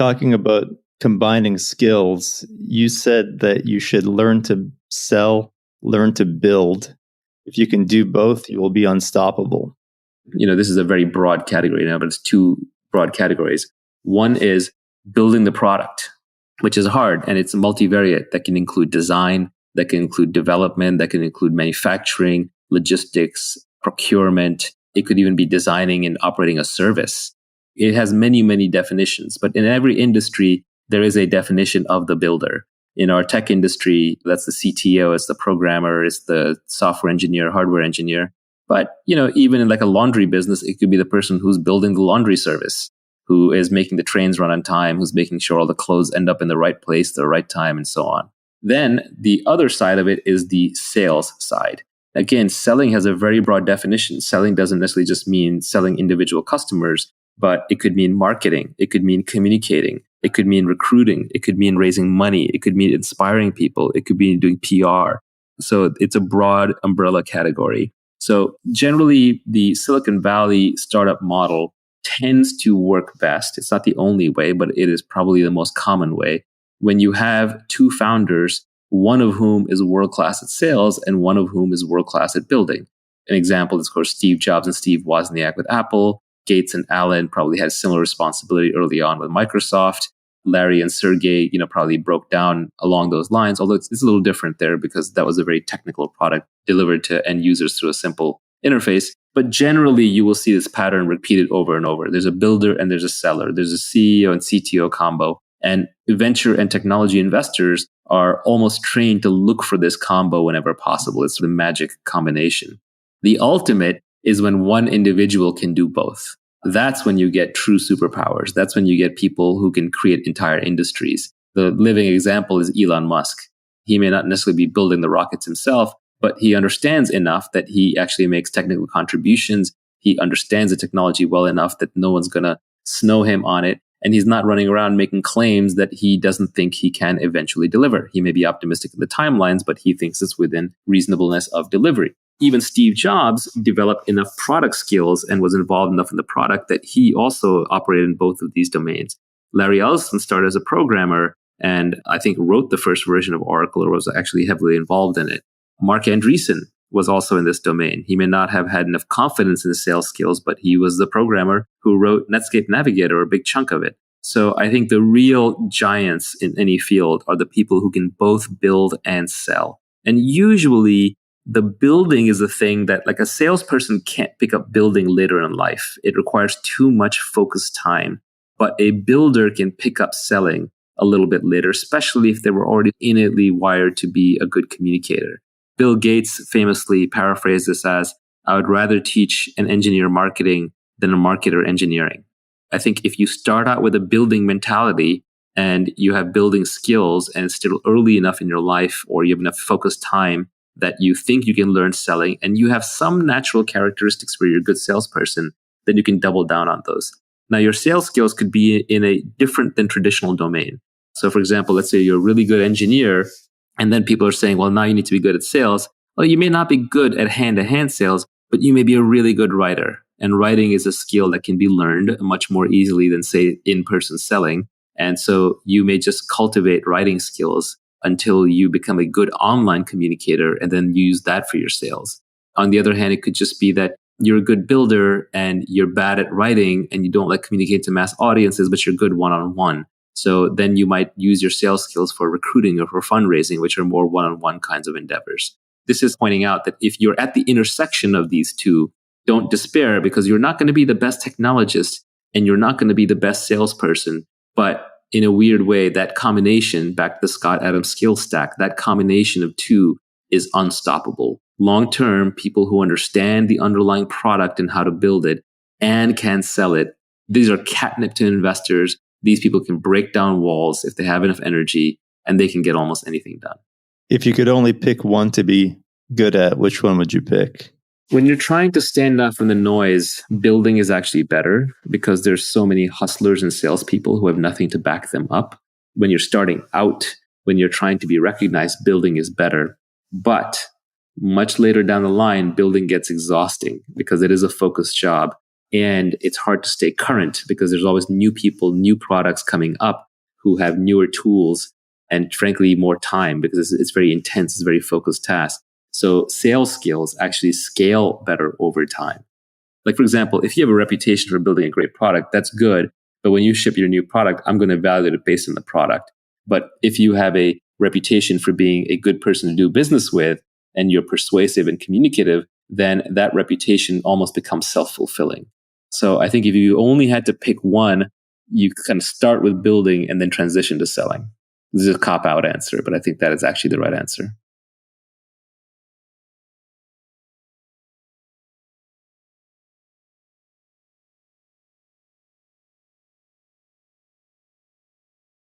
talking about combining skills, you said that you should learn to sell, learn to build. If you can do both, you will be unstoppable. This is a very broad category now, but it's two broad categories. One is building the product, which is hard, and it's multivariate. That can include design, that can include development, that can include manufacturing, logistics, procurement. It could even be designing and operating a service. It has many, many definitions, but in every industry, there is a definition of the builder. In our tech industry, that's the CTO, it's the programmer, it's the software engineer, hardware engineer. But, even in like a laundry business, it could be the person who's building the laundry service, who is making the trains run on time, who's making sure all the clothes end up in the right place at the right time, and so on. Then the other side of it is the sales side. Again, selling has a very broad definition. Selling doesn't necessarily just mean selling individual customers, but it could mean marketing. It could mean communicating. It could mean recruiting. It could mean raising money. It could mean inspiring people. It could be doing PR. So it's a broad umbrella category. So generally, the Silicon Valley startup model tends to work best. It's not the only way, but it is probably the most common way. When you have two founders, one of whom is world-class at sales and one of whom is world-class at building. An example is, of course, Steve Jobs and Steve Wozniak with Apple. Gates and Allen probably had similar responsibility early on with Microsoft. Larry and Sergey, probably broke down along those lines, although it's a little different there because that was a very technical product delivered to end users through a simple interface. But generally, you will see this pattern repeated over and over. There's a builder and there's a seller. There's a CEO and CTO combo. And venture and technology investors are almost trained to look for this combo whenever possible. It's the magic combination. The ultimate is when one individual can do both. That's when you get true superpowers. That's when you get people who can create entire industries. The living example is Elon Musk. He may not necessarily be building the rockets himself, but he understands enough that he actually makes technical contributions. He understands the technology well enough that no one's going to snow him on it. And he's not running around making claims that he doesn't think he can eventually deliver. He may be optimistic in the timelines, but he thinks it's within reasonableness of delivery. Even Steve Jobs developed enough product skills and was involved enough in the product that he also operated in both of these domains. Larry Ellison started as a programmer and I think wrote the first version of Oracle or was actually heavily involved in it. Mark Andreessen was also in this domain. He may not have had enough confidence in his sales skills, but he was the programmer who wrote Netscape Navigator, a big chunk of it. So I think the real giants in any field are the people who can both build and sell. And usually the building is a thing that like a salesperson can't pick up building later in life. It requires too much focused time. But a builder can pick up selling a little bit later, especially if they were already innately wired to be a good communicator. Bill Gates famously paraphrased this as, I would rather teach an engineer marketing than a marketer engineering. I think if you start out with a building mentality and you have building skills and it's still early enough in your life or you have enough focused time that you think you can learn selling and you have some natural characteristics where you're a good salesperson, then you can double down on those. Now, your sales skills could be in a different than traditional domain. So, for example, let's say you're a really good engineer and then people are saying, well, now you need to be good at sales. Well, you may not be good at hand-to-hand sales, but you may be a really good writer. And writing is a skill that can be learned much more easily than, say, in-person selling. And so you may just cultivate writing skills until you become a good online communicator and then use that for your sales. On the other hand, it could just be that you're a good builder and you're bad at writing and you don't like communicate to mass audiences, but you're good one-on-one. So then you might use your sales skills for recruiting or for fundraising, which are more one-on-one kinds of endeavors. This is pointing out that if you're at the intersection of these two, don't despair because you're not going to be the best technologist and you're not going to be the best salesperson. But in a weird way, that combination, back to the Scott Adams skill stack, that combination of two is unstoppable. Long-term, people who understand the underlying product and how to build it and can sell it, these are catnip to investors. These people can break down walls if they have enough energy and they can get almost anything done. If you could only pick one to be good at, which one would you pick? When you're trying to stand out from the noise, building is actually better because there's so many hustlers and salespeople who have nothing to back them up. When you're starting out, when you're trying to be recognized, building is better. But much later down the line, building gets exhausting because it is a focused job. And it's hard to stay current because there's always new people, new products coming up who have newer tools and frankly more time because it's very intense, it's a very focused task. So sales skills actually scale better over time. Like, for example, if you have a reputation for building a great product, that's good. But when you ship your new product, I'm going to evaluate it based on the product. But if you have a reputation for being a good person to do business with and you're persuasive and communicative, then that reputation almost becomes self-fulfilling. So I think if you only had to pick one, you kind of start with building and then transition to selling. This is a cop-out answer, but I think that is actually the right answer.